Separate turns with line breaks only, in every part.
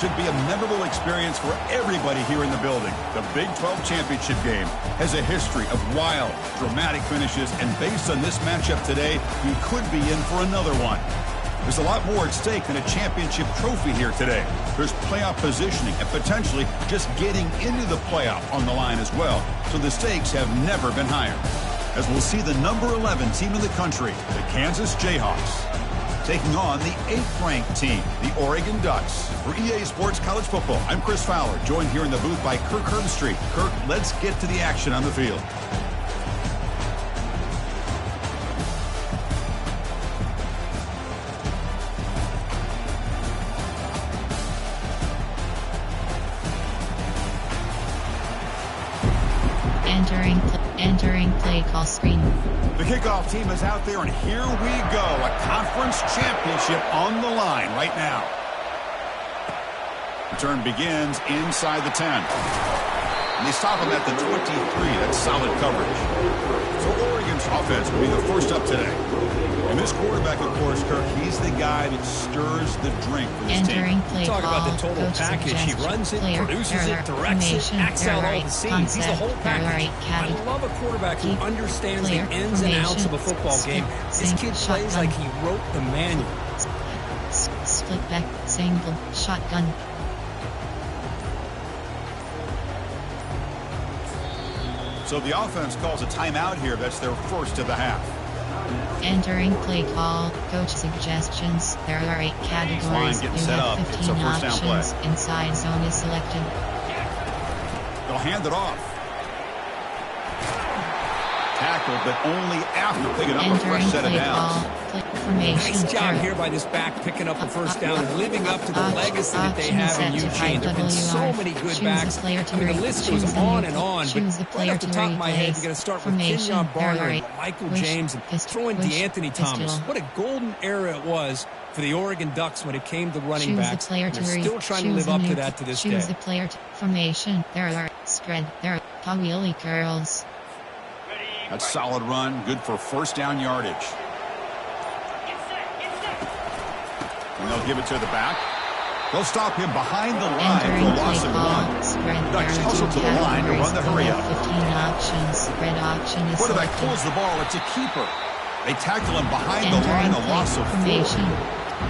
Should be a memorable experience for everybody here in the building. The Big 12 Championship game has a history of wild, dramatic finishes, and based on this matchup today, we could be in for another one. There's a lot more at stake than a championship trophy here today. There's playoff positioning and potentially just getting into the playoff on the line as well, so the stakes have never been higher. As we'll see the number 11 team in the country, the Kansas Jayhawks, taking on the 8th-ranked team, the Oregon Ducks. For EA Sports College Football, I'm Chris Fowler, joined here in the booth by Kirk Herbstreit. Kirk, let's get to the action on the field.
Entering play call screen.
The kickoff team is out there, and here we go. A conference championship on the line right now. Return begins inside the 10. And they stop him at the 23. That's solid coverage. So Oregon's offense will be the first up today. And this quarterback, of course, Kirk, he's the guy that stirs the drink for this team.
Talk about the total package. He runs it, produces it, directs it, acts out all the seams. He's the whole package. I love a quarterback who understands the ins and outs of a football game. This kid plays like he wrote the manual.
Split back, single, shotgun.
So the offense calls a timeout here. That's their first of the half.
Entering play call, coach suggestions. There are 8 categories. You have 15 options. Inside zone is selected.
They'll hand it off. Tackled, but only after picking up a fresh set of downs.
Nice job here by this back, picking up a first down and living up to the legacy that they have in Eugene. There have been so many good backs. I mean, the list goes on and on, but right off the top of my head, you're going to start with Kenyon Barner, Michael James, and throw in DeAnthony Thomas. What a golden era it was for the Oregon Ducks when it came to running backs. They're still trying to live up to that to this day.
Choose the player formation. There are spread. There are Kawili curls.
That's solid run, good for first down yardage. And they'll give it to the back. They'll stop him behind the line for a loss of 1. Ducks hustle to the line to run the hurry up.
15 options. Red option is
quarterback pulls the ball. It's a keeper. They tackle him behind the line, a loss of 4.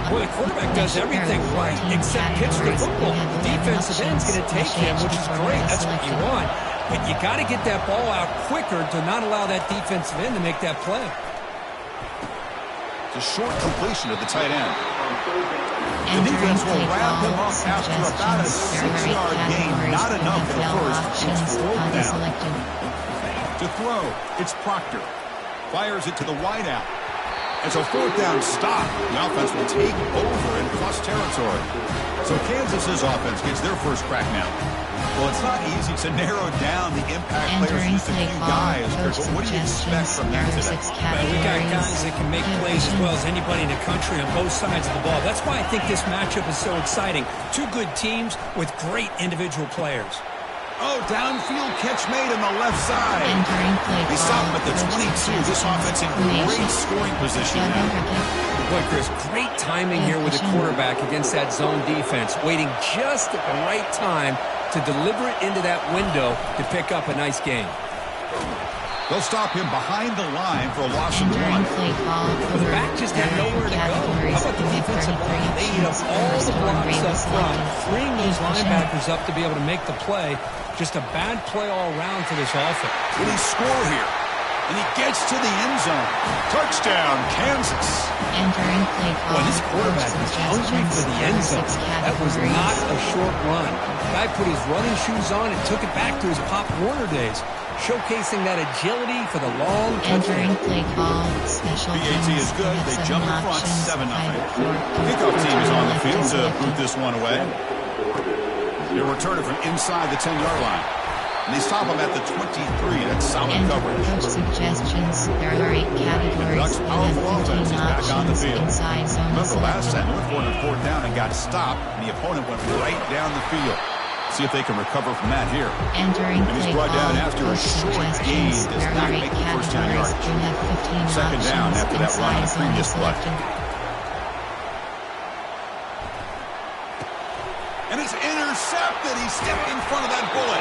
Well, the quarterback does everything right except pitch the football. The defensive end's going to take him, which is great. That's what you want. But you got to get that ball out quicker to not allow that defensive end to make that play.
It's a short completion of the tight end. The defense will wrap him up after about a 6-yard gain. Not enough for the first. It's 4th down. To throw, it's Proctor. Fires it to the wideout. It's a 4th down stop. The offense will take over in plus territory. So Kansas's offense gets their first crack now. Well, it's not easy to narrow down the impact players, just a few guys. But what do you expect from them today?
Well, we got guys that can make plays as well as anybody in the country on both sides of the ball. That's why I think this matchup is so exciting. 2 good teams with great individual players.
Oh, downfield catch made on the left side. They stop him at the 22. This offense in great scoring position now.
Boy, Chris, great timing here with the quarterback against that zone defense, waiting just at the right time to deliver it into that window to pick up a nice gain.
They'll stop him behind the line for a loss of 1.
Well, the back just had nowhere to go. How about the defensive line? They eat up all the blocks up front, freeing those linebackers up to be able to make the play. Just a bad play all around for this offense.
Will he score here? And he gets to the end zone. Touchdown, Kansas.
Well, this quarterback was hungry for the end zone. That was not a short run. The guy put his running shoes on and took it back to his Pop Warner days, showcasing that agility for the long touchdown.
PAT is good. They jump in front 7-0. Kickoff team is on the field to boot this one away. They return it from inside the 10-yard line. And they stop him at the 23. That's solid coverage.
Coach suggestions. There are 8 categories.
The Ducks' powerful offense is back on the field. Remember last time they were going to 4th down and got stopped, and the opponent went right down the field. See if they can recover from that here. And he's brought down after a short gain. Does not make the first down yardage. 2nd down after that run on the previous play. And it's is intercepted. He stepped in front of that bullet.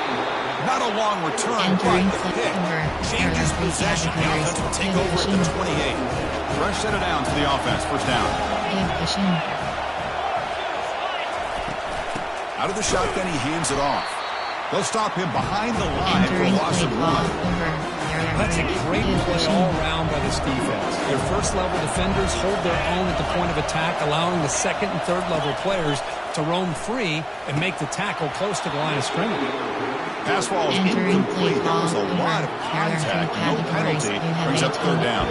Not a long return, but the pick changes possession. The offense will take over at the 28. Rush set it down to the offense. First down. Out of the shotgun, he hands it off. They'll stop him behind the line for a loss of 1.
That's a great play all around by this defense. Their first-level defenders hold their own at the point of attack, allowing the second and third-level players to roam free and make the tackle close to the line of scrimmage.
Pass ball is incomplete. There was a lot of contact. No penalty. Brings up third down.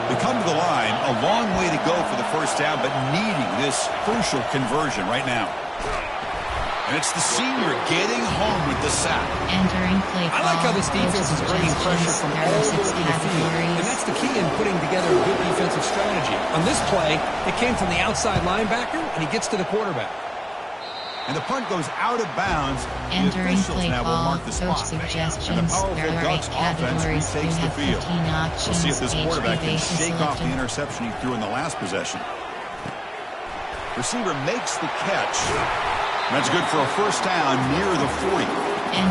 They come to the line. A long way to go for the first down, but needing this crucial conversion right now. And it's the senior getting home with the sack.
I like how this defense is bringing pressure from all over the field, and that's the key in putting together a good defensive strategy. On this play, it came from the outside linebacker, and he gets to the quarterback.
And the punt goes out of bounds. The officials now will mark the spot. And the powerful Ducks offense retakes the field. We'll see if this quarterback can shake off the interception he threw in the last possession. Receiver makes the catch. That's good for a first down near the 40.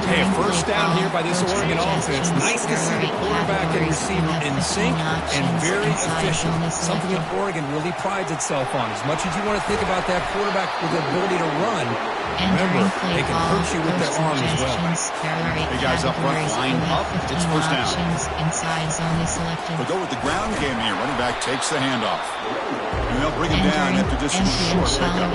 Hey, a first down here by this Oregon offense. Nice to see the quarterback and receiver in sync and very efficient. Something that Oregon really prides itself on. As much as you want to think about that quarterback with the ability to run, remember, they can hurt you with their arm as well.
Hey guys up front, line up. It's first down. We'll go with the ground game here. Running back takes the handoff. And they'll bring him down after just a short pickup.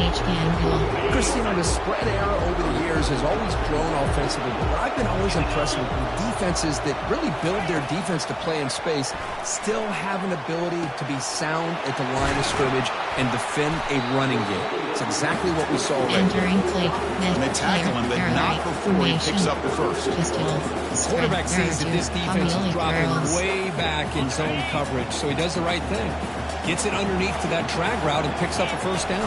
Christine, the spread era over the years has always grown offensively, but I've been always impressed with defenses that really build their defense to play in space, still have an ability to be sound at the line of scrimmage and defend a running game. It's exactly what we saw already.
And they tackle him, but not before he picks up the first.
The quarterback sees that this defense is dropping way back in zone coverage, so he does the right thing. Gets it underneath to that drag route and picks up a first down.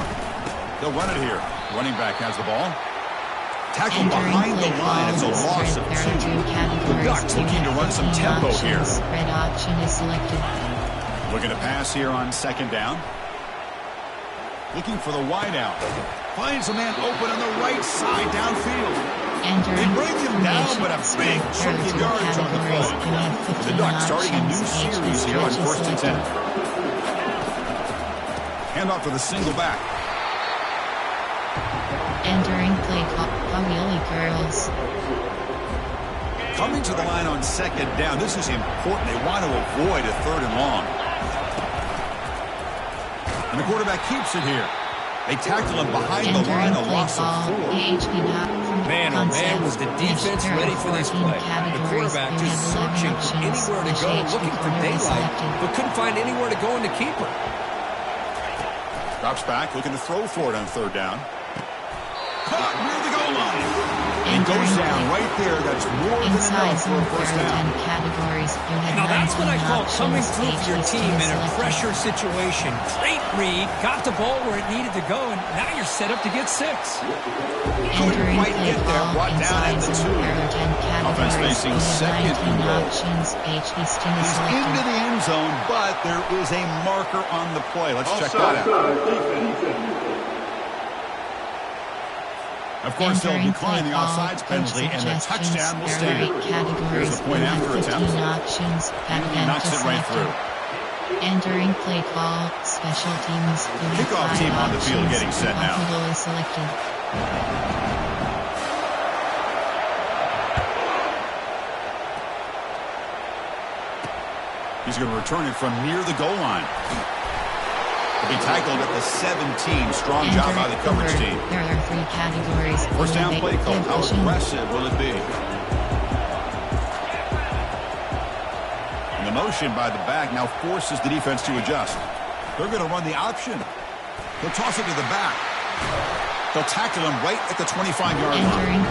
They'll run it here. Running back has the ball. Tackle behind the line. It's a loss of 2. The Ducks looking to run some tempo here.
Red option is selected.
Looking to pass here on second down. Looking for the wide out. Finds a man open on the right side downfield. They bring him down, but a big chunk of yards on the play. The Ducks starting a new series here on 1st and 10. Handoff to the single back.
Entering play clock, Wheelie Girls.
Coming to the line on second down. This is important. They want to avoid a third and long. And the quarterback keeps it here. They tackle him behind the line, a loss of 4.
Man, oh man, was the defense ready for this play. The quarterback just searching for anywhere to go, looking for daylight, but couldn't find anywhere to go in the keeper.
Drops back, looking to throw for it on third down. Caught near the goal line. And goes down right there. That's more than enough for a first down.
Now that's what I call coming through for your team in a pressure situation. Great read, got the ball where it needed to go, and now you're set up to get 6.
Couldn't quite get there, brought down at the 2. Offense facing second and goal. He's into the end zone, but there is a marker on the play. Let's check that out. Of course, they'll decline the offsides penalty, and the touchdown will stand. Here's the point after attempt. Knocks it right through.
Entering play call, special teams.
Kickoff team on the field getting set now.
Selected.
He's going to return it from near the goal line. He'll be tackled at the 17. Strong job by the coverage team.
There are 3 categories.
First down play call. How aggressive will it be? And the motion by the back now forces the defense to adjust. They're going to run the option. They'll toss it to the back. They'll tackle him right at the 25-yard line.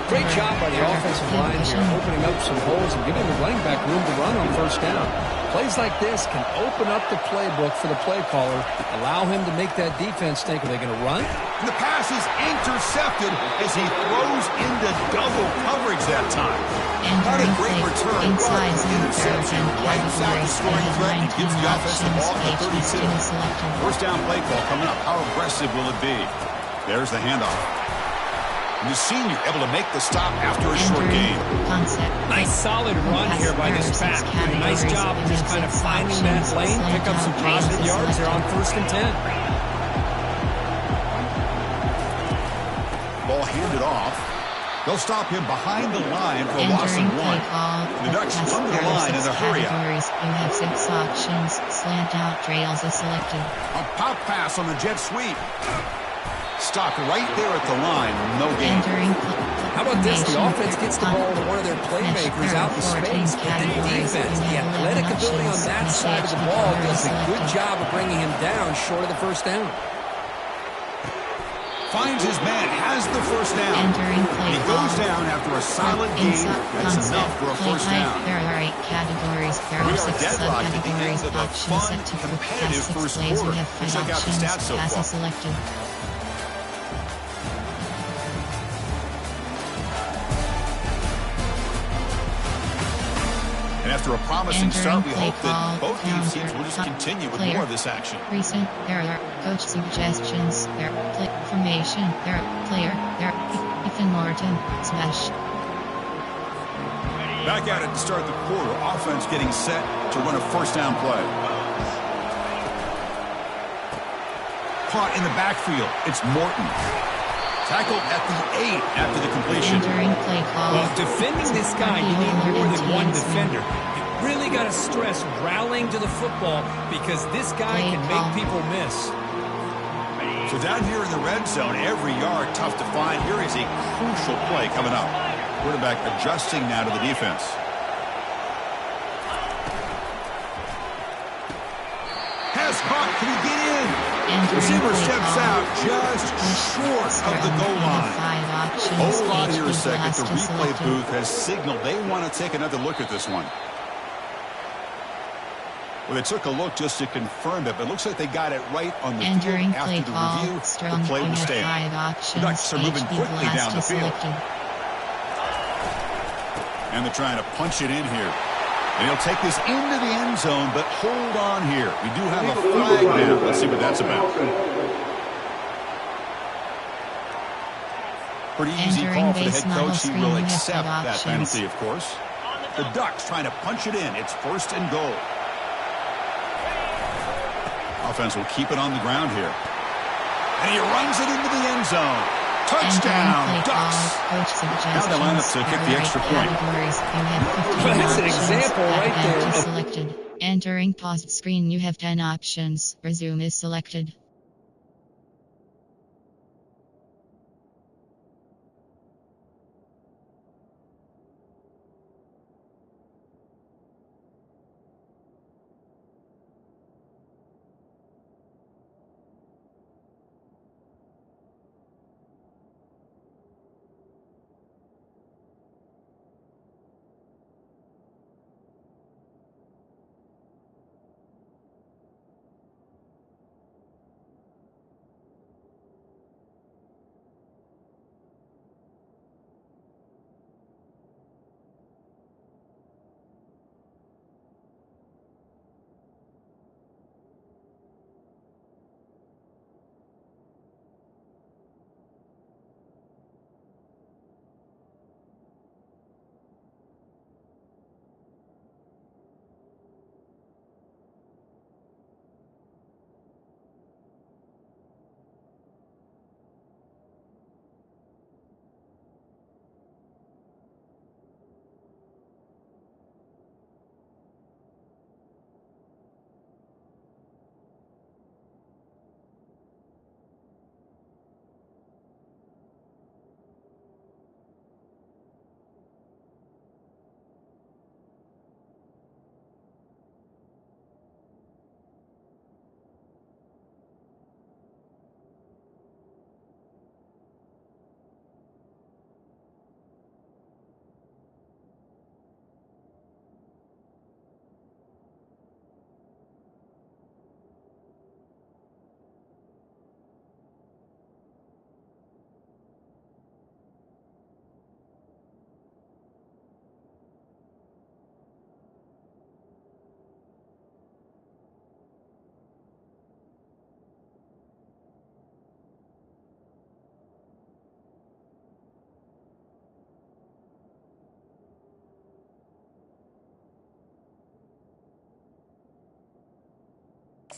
Great job by the offensive line here, opening up some holes and giving the running back room to run on first down. Plays like this can open up the playbook for the play caller, allow him to make that defense think, are they going to run?
And the pass is intercepted as he throws into double coverage that time. Not a great return, but interception wipes out the scoring threat and gives the offense the ball at the 32. First down play call coming up. How aggressive will it be? There's the handoff. And the senior able to make the stop after a short gain.
Nice solid run here by this back. Doing a nice job of just kind of finding that lane, pick up some positive yards there on 1st and 10.
Ball handed off. They'll stop him behind the line for a loss of 1. The Ducks come to the line in a hurry up.
You have 6 options. Slant out trails is selected.
A pop pass on the jet sweep. Stopped right there at the line. No gain.
How about this? The offense gets the ball to one of their playmakers out in space, but the defense, the athletic ability on that side of the ball does a good job of bringing him down short of the 1st down.
Finds his man, has the 1st down. He goes down after a solid gain. That's enough for a 1st down.
There are 8 categories. There are 6 subcategories. Options set to quick pass 6 plays. We have 5 options. Passes selected.
And after a promising start, we hope that both teams will just continue with more of this action.
Recent, there are coach suggestions, there are play formation, there are player, there are Ethan Martin, smash.
Back at it to start the quarter. Offense getting set to run a 1st down play. Caught in the backfield. It's Morton. Tackled at the 8 after the completion.
Well, defending this guy, you need more than one defender. You really got to stress rallying to the football because this guy can make people miss.
So down here in the red zone, every yard tough to find. Here is a crucial play coming up. Quarterback adjusting now to the defense. Has caught. Can he get in? Receiver steps out just short of the goal line. Hold on here a second. The replay booth has signaled they want to take another look at this one. Well, they took a look just to confirm it, but it looks like they got it right on the field after the review. The play will stay. The Ducks are moving quickly down the field. And they're trying to punch it in here. And he'll take this into the end zone, but hold on here. We do have a flag now. Let's see what that's about. Pretty easy call for the head coach. He will accept that penalty, of course. The Ducks trying to punch it in. It's 1st and goal. Offense will keep it on the ground here. And he runs it into the end zone. Touchdown, Ducks. Now they line up to kick the extra point.
Well, that's an example right there.
Selected. Entering paused screen, you have 10 options. Resume is selected.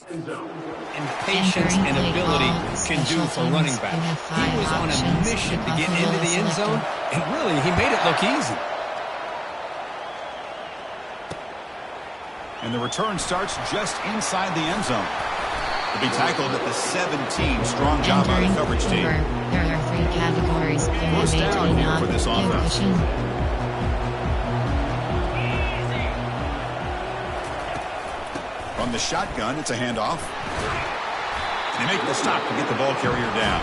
And patience and ability can do for running back. He was on a mission to get into the end zone, and really, he made it look easy.
And the return starts just inside the end zone. To be tackled at the 17. Strong job by the coverage team.
There are 3 categories.
First down here for this offense. From the shotgun, it's a handoff. They make the stop to get the ball carrier down.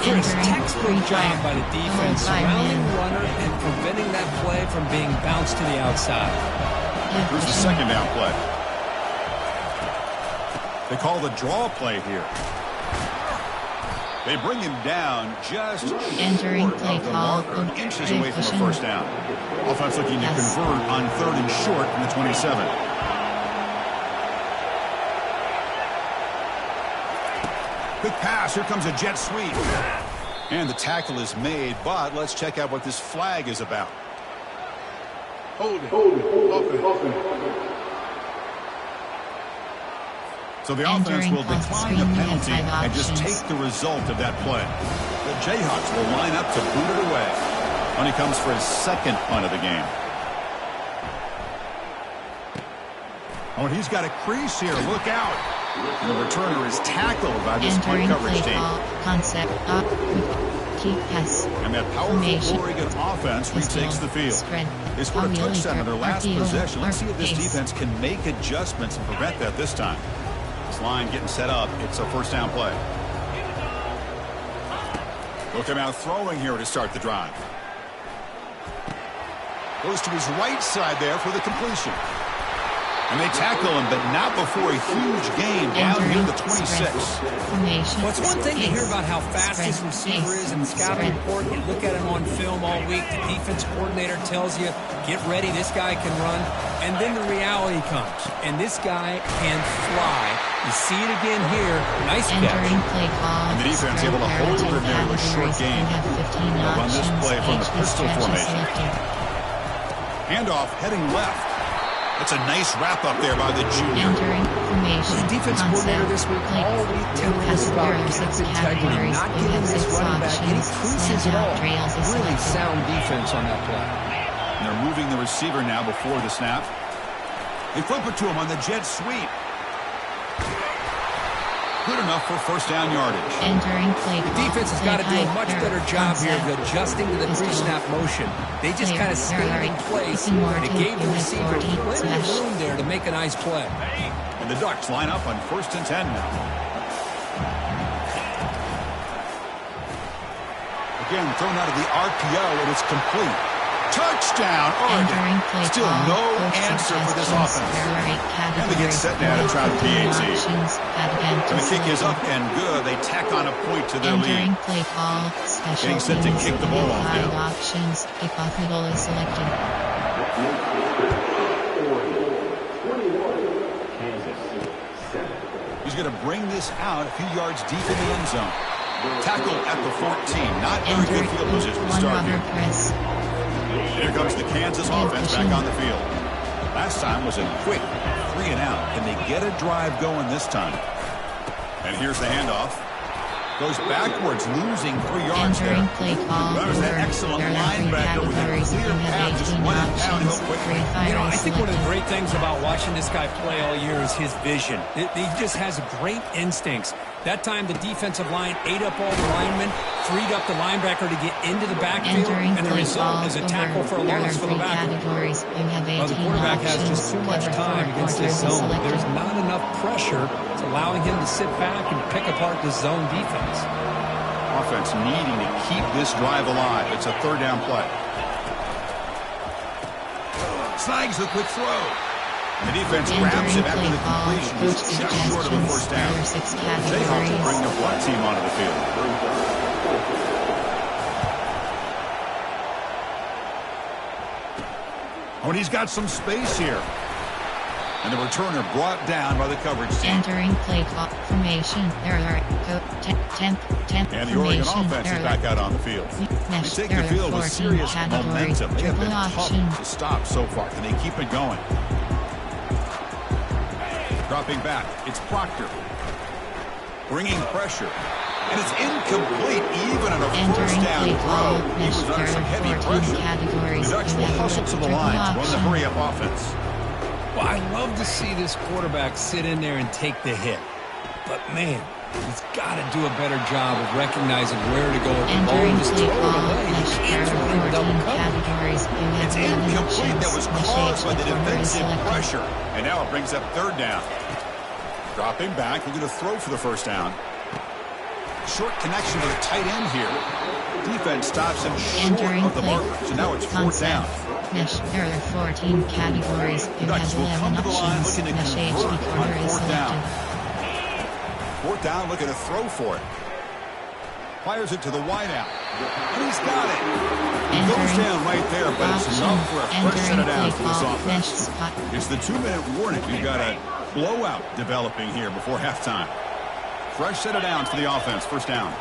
Chris, textbook job by the defense surrounding the runner and preventing that play from being bounced to the outside.
Here's the second down play. They call the draw play here. They bring him down just short of the marker, inches away from a first down. Offense looking to convert on 3rd and short from the 27. Quick pass. Here comes a jet sweep. And the tackle is made, but let's check out what this flag is about. Hold it. So the offense will decline the penalty and just take the result of that play. The Jayhawks will line up to boot it away when he comes for his second punt of the game. Oh, and he's got a crease here. Look out. And the returner is tackled by this punt coverage team.
Concept up. Pass.
And that powerful Oregon offense retakes the field. They scored a touchdown in their last possession. Let's see if this defense can make adjustments and prevent that this time. This line getting set up. It's a first down play. Look him out throwing here to start the drive. Goes to his right side there for the completion. And they tackle him, but not before a huge gain down near the 26.
Well, it's one thing to hear about how fast this receiver is in the scouting report. You look at him on film all week. The defense coordinator tells you, get ready, this guy can run. And then the reality comes. And this guy can fly. You see it again here. Nice catch.
And the defense able to hold him there with a short gain. They'll run this play from the pistol formation. Handoff heading left. It's a nice wrap-up there by the junior.
The defense coordinator this week all week telling us about integrity, not giving this running back any creases at all. Really sound defense on that play.
And they're moving the receiver now before the snap. They flip it to him on the jet sweep. Good enough for first down yardage.
The defense has got to do a much better job here of adjusting to the pre-snap motion. They just kind of stayed in place, and it gave the receiver plenty of room there to make a nice play.
And the Ducks line up on 1st and 10 now. Again, thrown out of the RPO, and it's complete. Touchdown, Oregon. Still no answer for this offense. And they get set now to try the PAT. And the kick is up and good. They tack on a point to their lead. Getting set to kick the ball off now. He's going to bring this out a few yards deep in the end zone. Tackle at the 14. Not very good field position to start here. Here comes the Kansas offense back on the field. Last time was a quick 3 and out. Can they get a drive going this time? And here's the handoff. Goes backwards, losing 3 yards there. That was an excellent linebacker with a clear path, just running downhill quickly.
You know, I think one of the great things about watching this guy play all year is his vision. He just has great instincts. That time, the defensive line ate up all the linemen, freed up the linebacker to get into the backfield, and the result is a tackle for a loss for the back. Well, the quarterback has just too much time against this zone. There's not enough pressure. It's allowing him to sit back and pick apart the zone defense.
Offense needing to keep this drive alive. It's a 3rd down play. Snags the quick throw. The defense grabs him after the completion, just short of the first down. The Jayhawks will bring their black team onto the field. Oh, and he's got some space here. And the returner brought down by the coverage team.
Entering play clock formation. There are 10th
and the Oregon offense is back out on the field. They take the field with serious momentum. They have been tough to stop so far. Can they keep it going? Dropping back, it's Proctor. Bringing pressure. And it's incomplete, even on a first down throw. He was under some heavy pressure. The Ducks will hustle to the line to run the hurry-up offense.
Well, I love to see this quarterback sit in there and take the hit. But, man, he's got to do a better job of recognizing where to go with the ball and just throw it away.
It's incomplete. That was caused by the defensive pressure. And now it brings up third down. Dropping back, looking to throw for the first down. Short connection to the tight end here. Defense stops him short of the marker. So now it's fourth down.
There are 14 categories. You have 11 options. Mesh HB corner is selected.
Fourth down, looking to throw for it. Fires it to the wideout. And he's got it. He goes down right there, but it's enough for a fresh set of downs for this offense. It's the 2-minute warning. We've got a blowout developing here before halftime. Fresh set of downs for the offense. First down.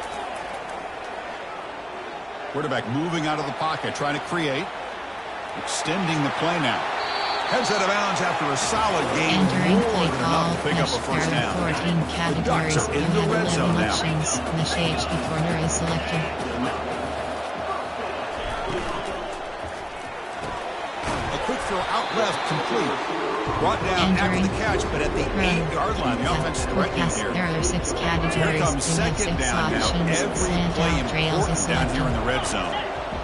Quarterback moving out of the pocket, trying to create. Extending the play now. Heads out of bounds after a solid game. More than enough to pick up a first down.
14 categories.
The Ducks are in the red zone now.
Mesh HB corner is selected.
A quick throw out left, complete. Brought down after the catch, but at the 8-yard line, the offense is threatening here.
There are 6 categories.
Here comes second down now. Every play important down here in the red zone.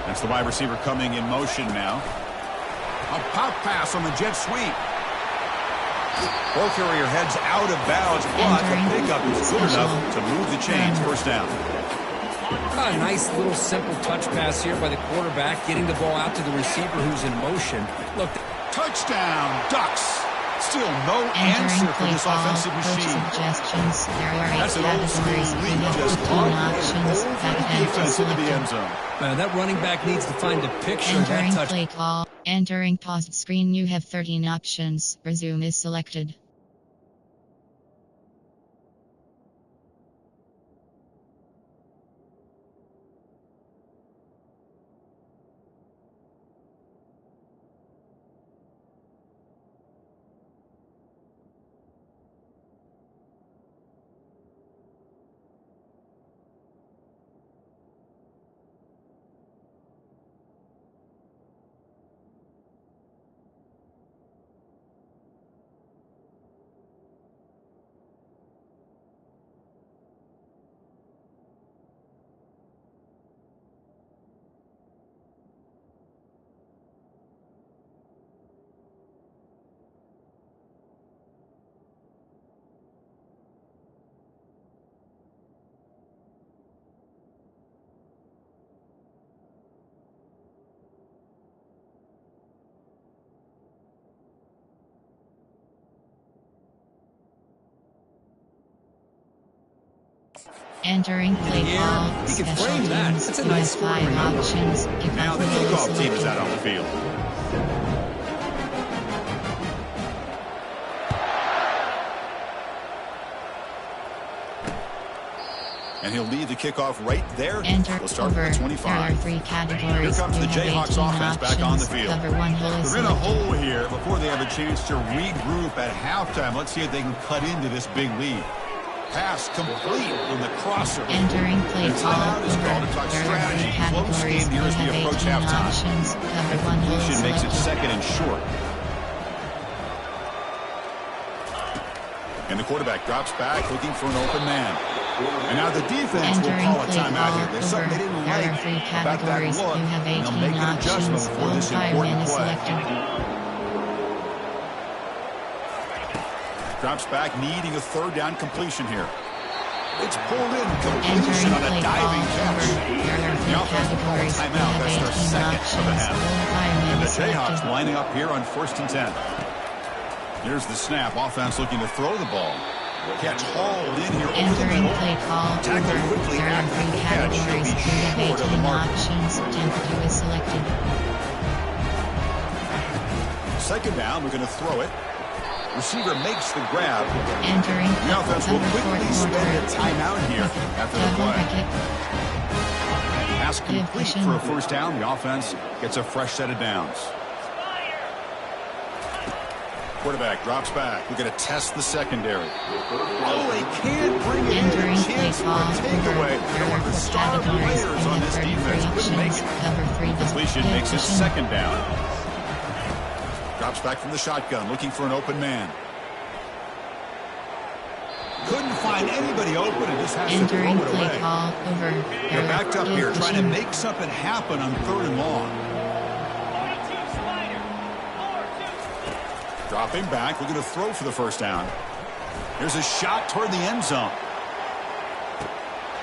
That's the wide receiver coming in motion now. A pop pass on the jet sweep. Ball carrier heads out of bounds, but the pickup is good enough to move the chains. First down.
A nice little simple touch pass here by the quarterback, getting the ball out to the receiver who's in motion. Look,
touchdown, Ducks. Still no answer for this offensive machine.
Suggestions. There are 8
That's an old school lead, just
options.
defense into the end zone.
That running back needs to find a picture of
Entering
that touch.
play call. Entering paused screen. You have 13 options. Resume is selected. Entering play call.
He can
Special
frame that.
teams.
That's a
You
nice
have 5 options.
Now the kickoff team is out on the field. And he'll lead the kickoff right there.
Enter
We'll start at the 25.
There are 3 categories.
Here comes the
You have
Jayhawks
18
offense back on the
options.
field.
Cover 1 hole is
They're in a
selected.
hole here before they have a chance to regroup at halftime. Let's see if they can cut into this big lead. Pass complete on the crosser.
Entering play
The
call.
timeout is called to talk
There are 3
strategy. Close
categories.
game
You
here as we
have
approach
18
halftime.
options. Cover 1 hole is
Completion makes it
selected.
second and short. And the quarterback drops back, looking for an open man. And now the defense will
Entering
call a
play
timeout here.
call.
There's something they didn't
There
like
are 3
about that
categories.
look.
You have
And they'll
18
make an adjustment
options.
for this
Full
important
fireman is
play.
selected.
Drops back, needing a third down completion here. It's pulled in,
Entering
completion on a
play
diving
call.
catch.
There are 3
The offense will call a
categories. You
timeout.
have
That's their
18
second of the
options.
half.
Full fireman
And the
is selected.
Jayhawks lining up here on 1st and 10. Here's the snap. Offense looking to throw the ball. Catch hauled in here over the
Entering
middle.
play call.
Tackle quickly
There are
after
3
the catch. Should
categories.
be
You have
short of the
18
mark.
options. Tempo is selected.
Second down, we're going to throw it. Receiver makes the grab.
Entering
The offense will
cover
quickly
4th
spend a
quarter.
timeout here after the play.
Bracket.
Pass complete for a first down. The offense gets a fresh set of downs. quarterback drops back. We're going to test the secondary. Oh, they can't bring it in.
Entering
A
play
chance for a
call
takeaway.
over
One of the star
categories
players on this defense couldn't make it.
Number 3
Completion makes it second down. Drops back from the shotgun, looking for an open man. Couldn't find anybody open and just has to throw
Entering
it
play
away.
call over
They're backed up here, trying to make something happen on 3rd and long. Dropping back, looking to throw for the first down. Here's a shot toward the end zone.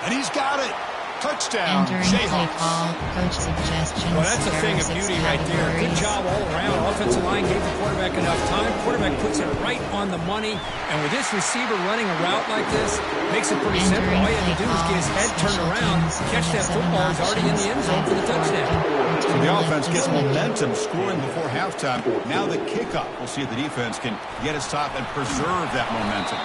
And he's got it. Touchdown,
Entering play
Jayhawks.
call, coach suggestions.
Well, that's a thing of beauty right there. Good job all around. Offensive line gave the quarterback enough time. Quarterback puts it right on the money. And with this receiver running a route like this, makes it pretty simple. All you have to do is get his head turned around, catch that football. He's already in the end zone for the touchdown.
So the offense gets momentum scoring before halftime. Now the kickoff. We'll see if the defense can get a stop and preserve that momentum.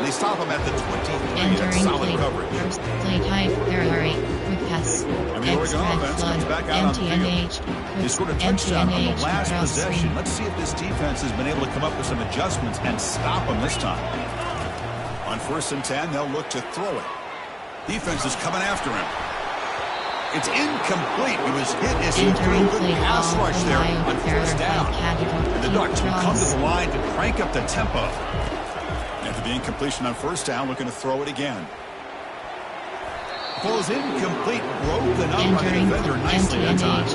They stop him at the 23. That's solid coverage.
First play type, there are 8. Quick pass.
And the Oregon offense comes back out on the field. They scored a touchdown on the last possession. Let's see if this defense has been able to come up with some adjustments and stop them this time. On 1st and 10, they'll look to throw it. Defense is coming after him. It's incomplete. He was hit as he threw a good pass rush there on 1st down. And the Ducks will come to the line to crank up the tempo. After the incompletion on 1st down, looking to throw it again. Ball is incomplete, broken up by the defender nicely that time.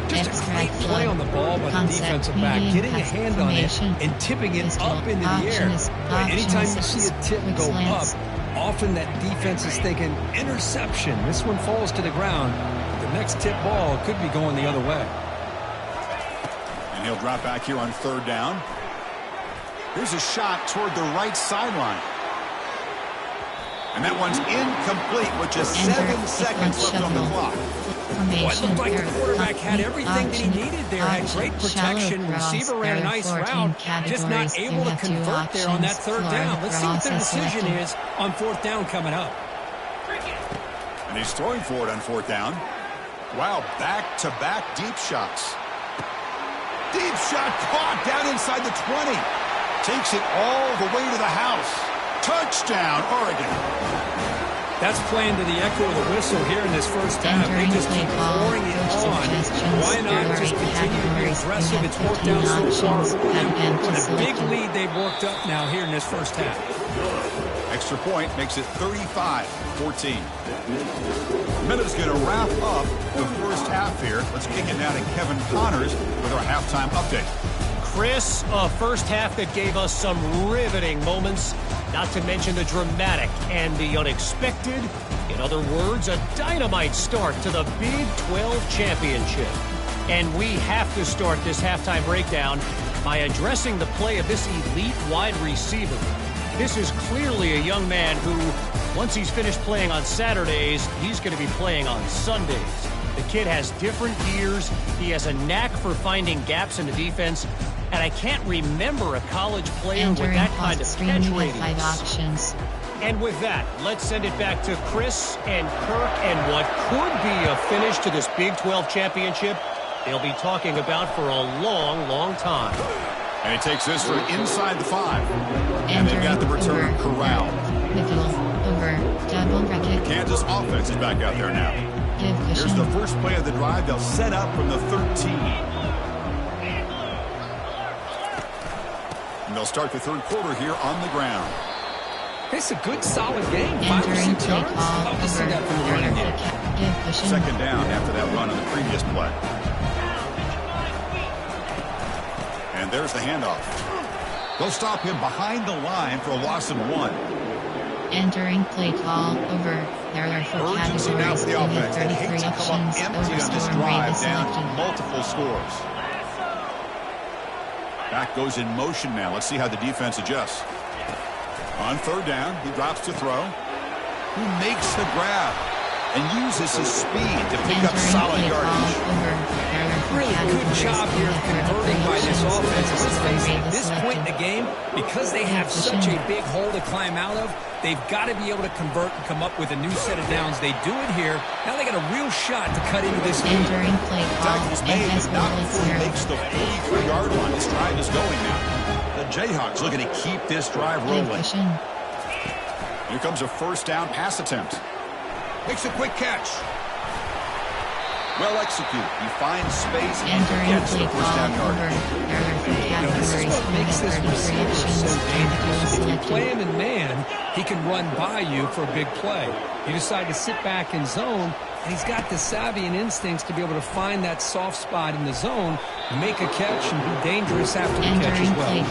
Just a great play on the ball by the defensive back, getting a hand on it and tipping it up into the air. But anytime you see a tip go up, often that defense is thinking interception. This one falls to the ground. The next tip ball could be going the other way.
And he'll drop back here on 3rd down. Here's a shot toward the right sideline. And that one's incomplete with just 7 seconds left on the clock.
Well, it looked like the quarterback had everything that he needed there. Had great protection. Receiver ran a nice route. Just not able to convert there on that 3rd down. Let's see what their decision is on 4th down coming up.
And he's throwing for it on 4th down. Wow, back-to-back deep shots. Deep shot caught down inside the 20. Takes it all the way to the house. Touchdown, Oregon.
That's playing to the echo of the whistle here in this first half. They just keep pouring it on. Why not just continue to be aggressive? It's worked out so far for them. With a big lead they've worked up now here in this first half.
Extra point makes it 35-14. Minutes going to wrap up the first half here. Let's kick it now to Kevin Connors with our halftime update.
Chris, a first half that gave us some riveting moments, not to mention the dramatic and the unexpected. In other words, a dynamite start to the Big 12 Championship. And we have to start this halftime breakdown by addressing the play of this elite wide receiver. This is clearly a young man who, once he's finished playing on Saturdays, he's going to be playing on Sundays. The kid has different gears. He has a knack for finding gaps in the defense. And I can't remember a college player with that kind of catch radius. And with that, let's send it back to Chris and Kirk and what could be a finish to this Big 12 championship they'll be talking about for a long, long time.
And he takes this from inside the 5. And they've got the return corralled. Kansas offense is back out there now. Here's the first play of the drive. They'll set up from the 13. And they'll start the 3rd quarter here on the ground.
It's a good, solid game. 5 or 6 yards. Love to see that from the running game.
2nd down after that run on the previous play. And there's the handoff. They'll stop him behind the line for a loss of 1.
Entering play call over. There are 4
urgency now for the offense. They hate to come up empty on this drive down multiple scores. Back goes in motion now. Let's see how the defense adjusts. On 3rd down, he drops to throw. He makes the grab and uses his speed to pick up solid yardage.
Really good job here of converting by this offense. Let's face it, at this point in the game, because they have such a big hole to climb out of, they've got to be able to convert and come up with a new set of downs. They do it here. Now they got a real shot to cut into this lead.
Tackles made, but not before he makes the 43-yard line. This drive is going now. The Jayhawks looking to keep this drive rolling. Here comes a first down pass attempt. Makes a quick catch. Well executed. He finds space and gets the first down yard.
This is what makes this receiver so dangerous. If you play him in man, he can run by you for a big play. You decide to sit back in zone, and he's got the savvy and instincts to be able to find that soft spot in the zone, make a catch, and be dangerous after the catch as well.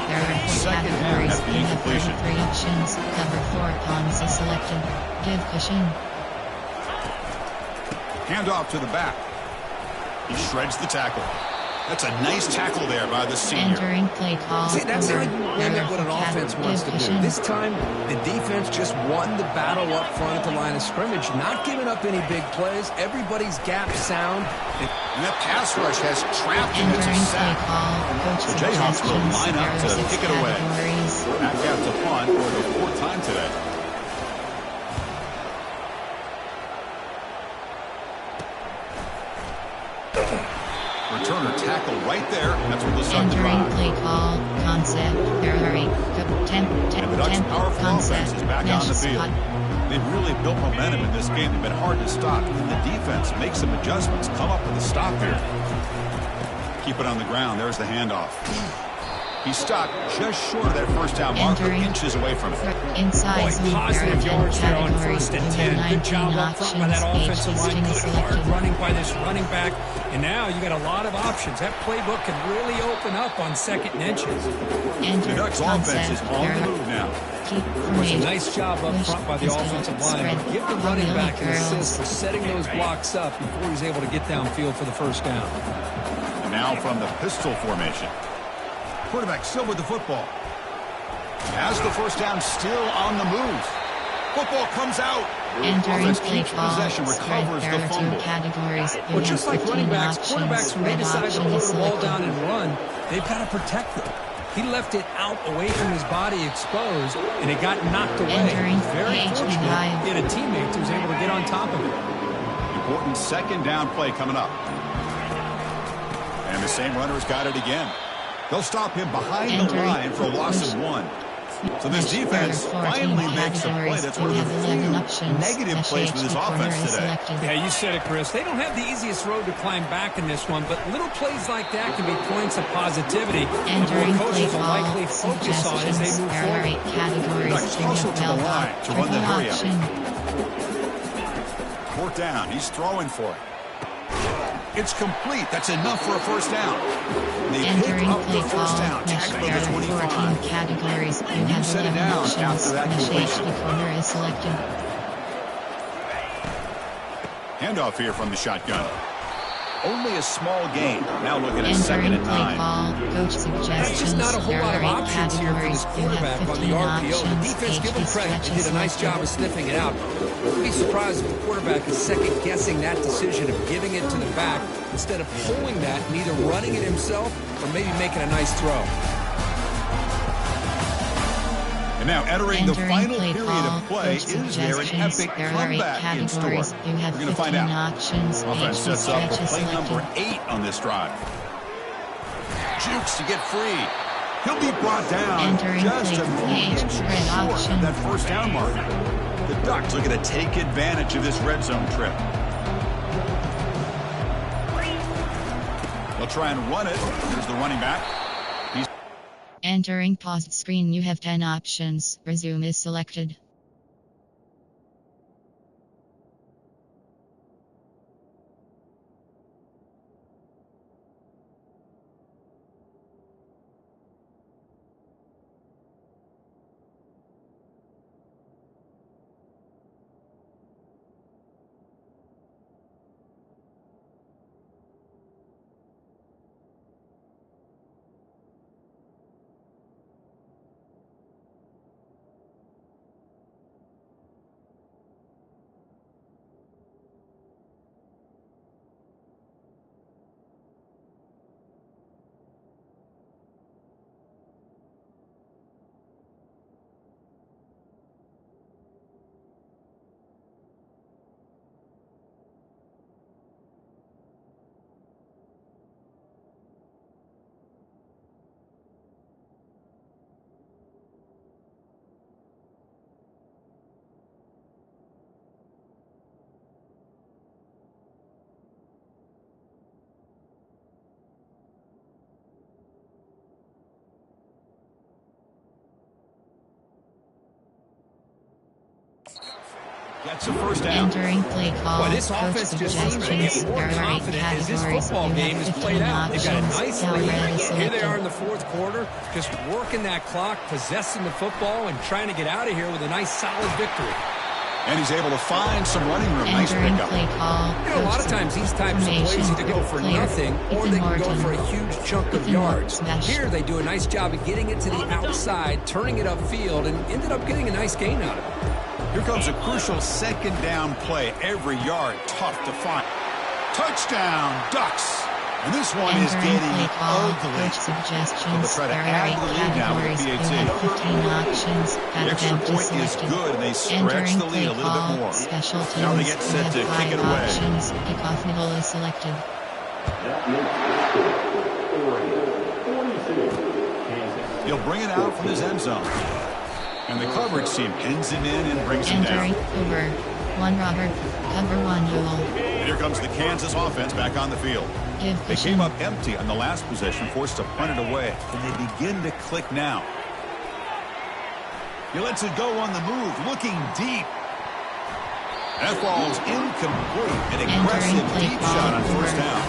There are 4 categories. You have 33 options. Cover 4 pawns is selected. Give cushion.
Hand off to the back. He shreds the tackle. That's a nice tackle there by the senior.
Entering play call.
See, that's how you limit what an offense wants to do. This time, the defense just won the battle up front at the line of scrimmage, not giving up any big plays. Everybody's gap sound.
And that pass rush has trapped him. It's a sack. The Jayhawks will line up to kick it away. Back out to punt for the 4th time today. Returner tackle right there. That's what the Suns
entering
drive.
play call. Concept. There are 8.
And the Ducks' powerful offense is back on the field. They've really built momentum in this game. They've been hard to stop. And the defense makes some adjustments. Come up with a stop here. Keep it on the ground. There's the handoff. He stopped just short of that first down marker, inches away from it.
Inside zone,
positive yards there on 1st and 10. Good job up front by that offensive line. Good hard running by this running back. And now you got a lot of options. That playbook can really open up on 2nd and inches.
The Ducks offense is on the move now.
It's a nice job up front by the offensive line. Give the running back an assist for setting those blocks up before he's able to get downfield for the first down.
And now from the pistol formation. Quarterback still with the football. Has the first down, still on the move. Football comes out.
Entering
Offense keeps possession, recovers the fumble.
Categories.
Well, just like running backs, quarterbacks, when they decide to put the ball down and run, they've got to protect them. He left it out away from his body exposed, and it got knocked away. Very fortunate he had a teammate who was able to get on top of it.
Important 2nd down play coming up. And the same runner's got it again. They'll stop him behind the line for a loss of 1. So this defense finally makes a play. That's one of the few negative plays with his offense today.
Yeah, you said it, Chris. They don't have the easiest road to climb back in this one, but little plays like that can be points of positivity.
Entering play
will likely focus on as they move forward.
8 categories.
Closer to the line to run the hurry up. 4th down. He's throwing for it. It's complete. That's enough for a first down. They pick up the first down. Tackle of the 25.
Categories. You have
set it down after that completion.
The corner is selected.
Handoff here from the shotgun. Only a small gain. Now looking at 2nd and 9.
Coach suggestions.
There's just not a whole lot of options here for this quarterback on the RPO. The defense, give them credit, they did a nice job of sniffing it out. Wouldn't be surprised if the quarterback is second-guessing that decision of giving it to the back instead of pulling that and either running it himself or maybe making a nice throw.
And now entering the final period of play, is there an epic comeback in store? We're going to find out. Offense sets up for play number 8 on this drive. Jukes to get free. He'll be brought down just a few inches short of that first down mark. The Ducks looking to take advantage of this red zone trip. They'll try and run it. Here's the running back.
Entering paused screen, you have 10 options. Resume is selected.
Gets a first down.
Entering play call.
Boy, this offense just seems to get more confident as this football game is played out. They've got a nice lead. Here they are in the fourth quarter, just working that clock, possessing the football, and trying to get out of here with a nice, solid victory.
And he's able to find some running room. Nice pickup.
Play call.
You know, a lot of times these types of plays either go for nothing or they can go for a huge chunk of yards. Here they do a nice job of getting it to the outside, turning it upfield, and ended up getting a nice gain out of it.
Here comes a crucial second down play. Every yard tough to find. Touchdown, Ducks. And this one is getting ugly.
Suggestions.
Try to add to the lead now with the PAT.
15 options.
The extra point is good, and they stretch the lead a little bit more.
Special teams.
Now they get set to kick it away.
Options. Kickoff middle is selected.
He'll bring it out from his end zone. And the coverage team pins him in and brings him down.
Over. One Robert. Cover one Ewell.
And here comes the Kansas offense back on the field. They came up empty on the last possession, forced to punt it away. And they begin to click now. He lets it go on the move, looking deep. That ball's incomplete. An aggressive deep shot on first down.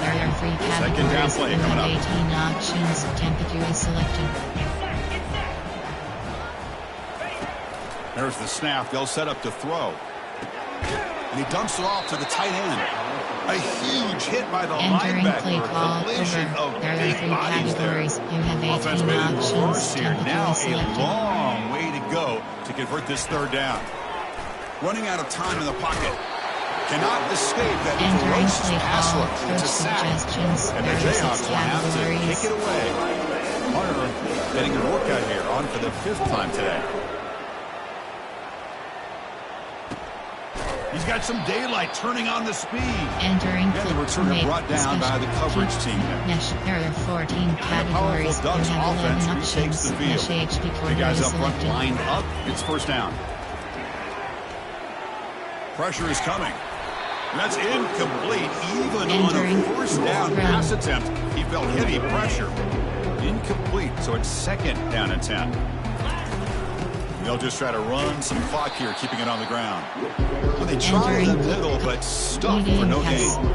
Second down play coming up.
18 options. Temperature is selected.
There's the snap. They'll set up to throw. And he dumps it off to the tight end. A huge hit by the linebacker. A collision of big bodies there. Offense made it reverse here. Now a long way to go to convert this third down. Running out of time in the pocket. Cannot escape that ferocious pass rush. It's a sack. And the Jayhawks will have to kick it away. Hunter getting a workout here, on for the 5th time today. He's got some daylight, turning on the speed.
Entering
the returner brought down by the coverage team.
There are 14 categories.
The Ducks offense retakes the field. The guys up front lined up. It's first down. Pressure is coming. That's incomplete. Even on a first down pass attempt, he felt heavy pressure. Incomplete, so it's second down and 10. They'll just try to run some clock here, keeping it on the ground. Well, they tried in the middle, but stuck for no gain.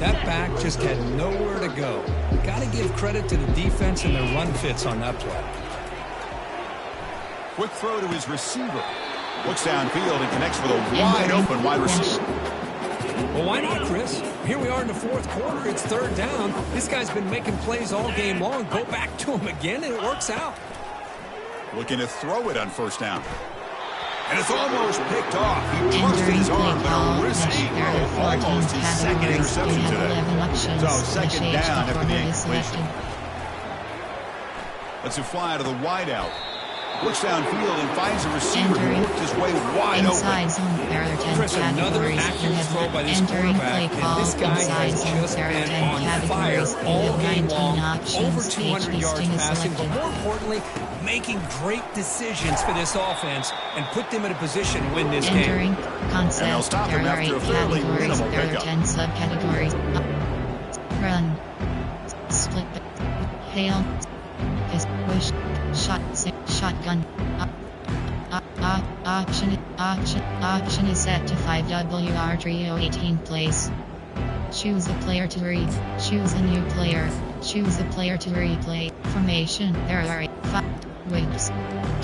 That back just had nowhere to go. Got to give credit to the defense and their run fits on that play.
Quick throw to his receiver. Looks downfield and connects with a wide-open wide receiver.
Well, why not, Chris? Here we are in the fourth quarter. It's third down. This guy's been making plays all game long. Go back to him again, and it works out.
Looking to throw it on first down. And it's almost picked off. He trusted his arm, but a risky throw. Almost his second interception today. So second down after the incompletion. Lets it fly to the wideout. Looks downfield and finds a receiver who worked his way wide open.
Chris, another accurate throw by this quarterback, and this guy has just been on fire all game long. Over 200 yards passing, but more importantly, making great decisions for this offense and put them in a position to win this game.
And they'll stop him after a fairly minimal
There are
pickup.
10 subcategories. Run. Split. Hail. Push. Shotgun. Option is set to 5WR Trio 18 place. Choose a player to read. Choose a new player. Choose a player to replay. Formation. There are 5 whips.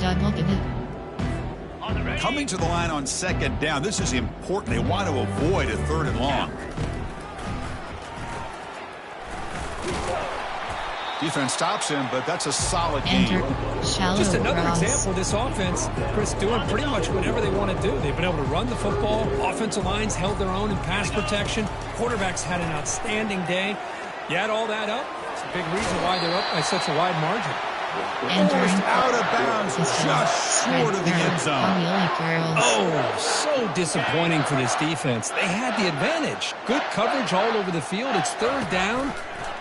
Double pivot.
Coming to the line on second down. This is important. They want to avoid a third and long. Defense stops him, but that's a solid game.
Just another example of this offense, Chris, doing pretty much whatever they want to do. They've been able to run the football. Offensive lines held their own in pass protection. Quarterbacks had an outstanding day. You add all that up, it's a big reason why they're up by such a wide margin.
Almost out of bounds, just short of the end zone.
Oh, so disappointing for this defense. They had the advantage. Good coverage all over the field. It's third down,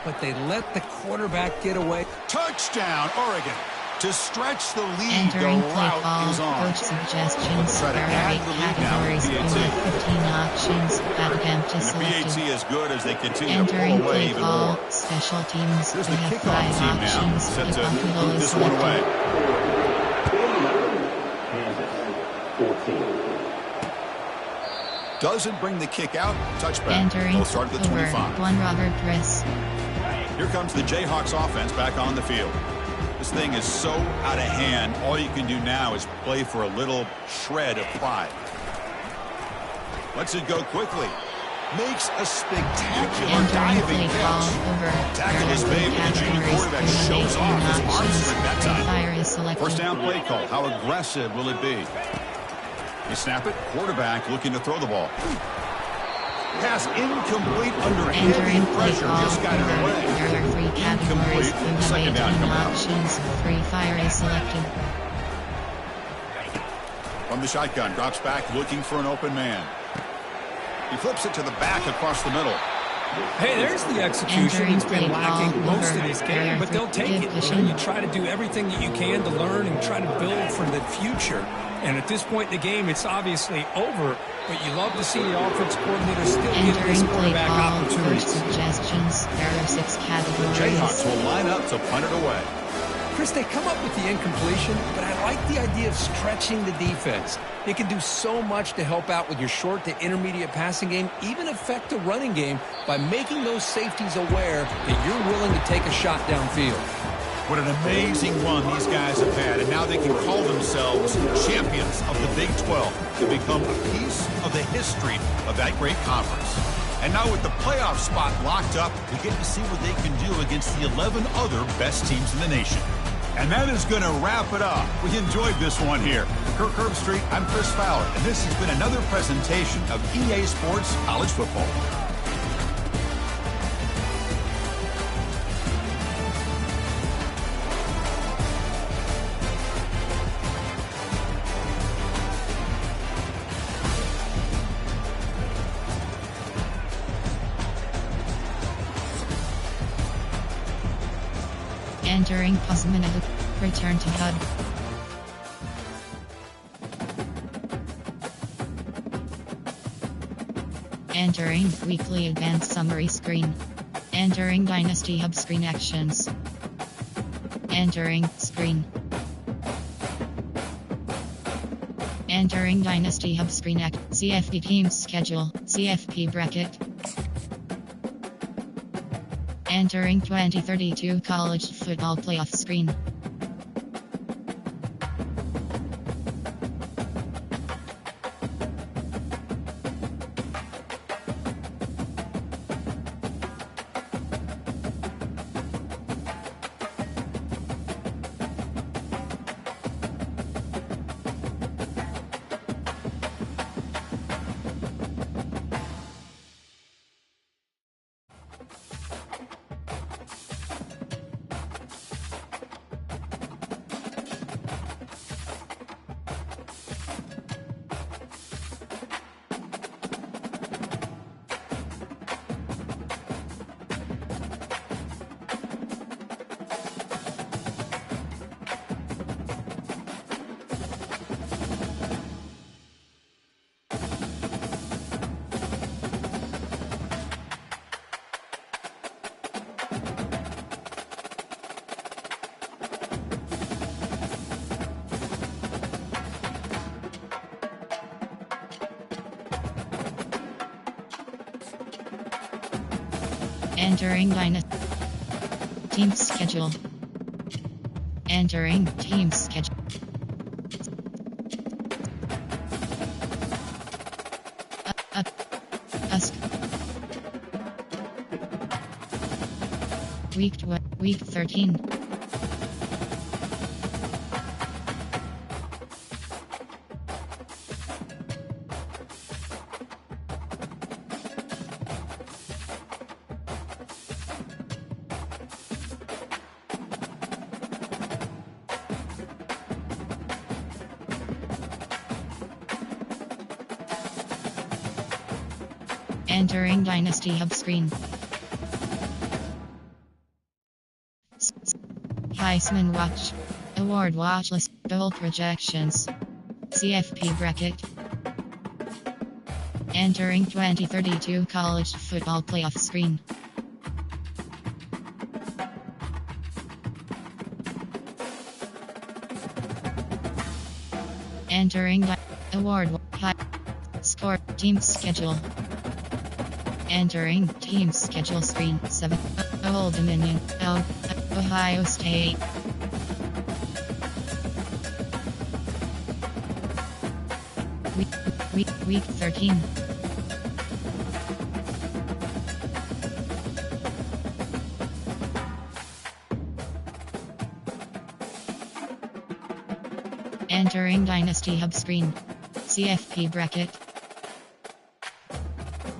but they let the quarterback get away.
Touchdown, Oregon. To stretch the lead,
Entering
the
play
route
call,
is on.
coach suggestions,
Try to
there are
add
8
the lead now with
categories,
the
there are 15 options, attempt to
And the
selected.
PAT is good as they continue to
Entering
pull away
play
even
call,
more.
special teams,
Here's
we
the
have
kickoff
5
team now,
options,
set to
kickoff middle
move
is
this one away.
selected.
Doesn't bring the kick out. Touchback.
Entering
They'll start at the 25.
One Robert Chris.
Here comes the Jayhawks offense back on the field. This thing is so out of hand. All you can do now is play for a little shred of pride. Lets it go quickly. Makes a spectacular diving catch. Tackle is made, but the junior quarterback shows off his arm strength that time. First down play call. How aggressive will it be? They snap it. Quarterback looking to throw the ball. Pass incomplete under heavy pressure. Just got it away.
There are 3 categories.
Incomplete. Second down coming up.
Options. 3 fire is selected.
From the shotgun, drops back looking for an open man. He flips it to the back across the middle.
Hey, there's the execution. It's been lacking most of this game, but they'll take it. You try to do everything that you can to learn and try to build for the future. And at this point in the game, it's obviously over, but you love to see the offense coordinator still give this quarterback opportunities.
Suggestions. There are 6 categories.
The Jayhawks will line up to punt it away.
Chris, they come up with the incompletion, but I like the idea of stretching the defense. It can do so much to help out with your short to intermediate passing game, even affect the running game by making those safeties aware that you're willing to take a shot downfield.
What an amazing run these guys have had, and now they can call themselves champions of the Big 12 to become a piece of the history of that great conference. And now with the playoff spot locked up, we get to see what they can do against the 11 other best teams in the nation. And that is going to wrap it up. We enjoyed this one here. For Kirk Herbstreit, I'm Chris Fowler, and this has been another presentation of EA Sports College Football.
Entering pause minute. Return to HUD. Entering weekly advanced summary screen. Entering Dynasty Hub screen actions. Entering screen. Entering Dynasty Hub screen act. CFP team schedule. CFP bracket. Entering 2032 college football playoff screen. Entering Dynasty team schedule. Entering team schedule. Week 13. Entering Dynasty Hub screen. Heisman Watch. Award Watch List. Bowl projections. CFP bracket. Entering 2032 college football playoff screen. Entering Award Score. Team schedule. Entering team schedule screen. 7. Old Dominion. Ohio State. Week 13. Entering Dynasty Hub screen. CFP bracket.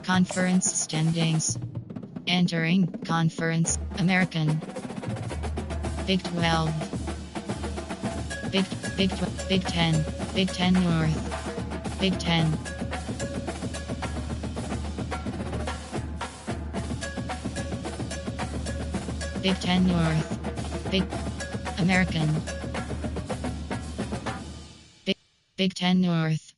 Conference standings. Entering Conference American. Big 12. Big 10. Big 10 North. Big 10. Big 10 North. Big American. Big 10 North.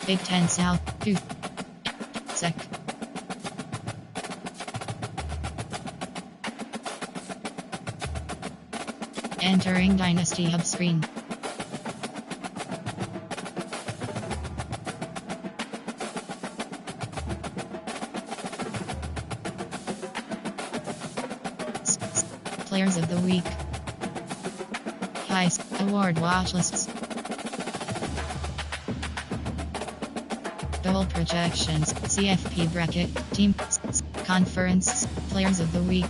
Big 10 South. 2. Sec. Entering Dynasty Hub screen. Players of the Week. Heist Award watch lists. Goal projections. CFP bracket. Team Conference. Players of the Week.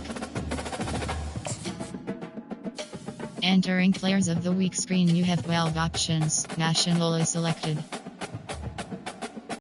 Entering Players of the Week screen, you have 12 options. National is selected.